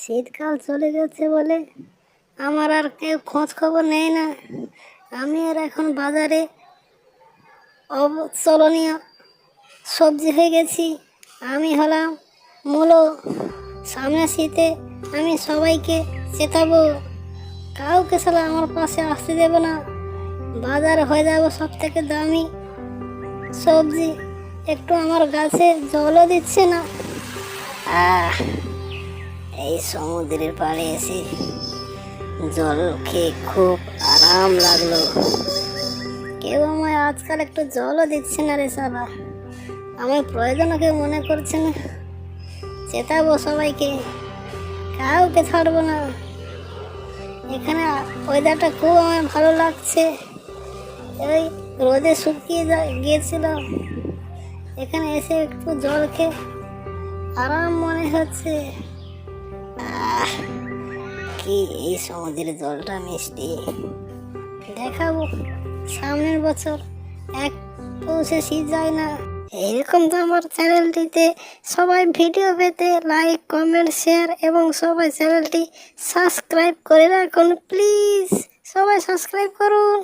শীতকাল চলে গেছে বলে আমার আর কেউ খোঁজ খবর নেয় না। আমি আর এখন বাজারে অবচলনীয় সবজি হয়ে গেছি। আমি হলাম মূলো। সামনে শীতে আমি সবাইকে চেতাবো, কাউকে সালা আমার পাশে আসতে দেবো না। বাজার হয়ে যাবো সব থেকে দামি সবজি। একটু আমার গাছে জলও দিচ্ছে না। আহ এই সমুদ্রের পাড়ে এসে জল খেয়ে খুব আরাম লাগলো। কেউ আমায় আজকাল একটু জলও দিচ্ছে না রে সালা। আমার প্রয়োজনও কেউ মনে করছে না। চেতাবো সবাইকে, কাউকে ছাড়বো না। এখানে ওয়েদারটা খুব আমার ভালো লাগছে। ওই রোদে শুকিয়ে গিয়েছিলাম, এখানে এসে একটু জল খেয়ে আরাম মনে হচ্ছে। কি এই সমুদ্রের জলটা মিষ্টি। দেখাবো সামনের বছর এক পৌষে শীত যায় না। এরকম তো আমার চ্যানেলটিতে সবাই ভিডিও পেতে লাইক কমেন্ট শেয়ার এবং সবাই চ্যানেলটি সাবস্ক্রাইব করে রাখুন প্লিজ। সবাই সাবস্ক্রাইব করুন।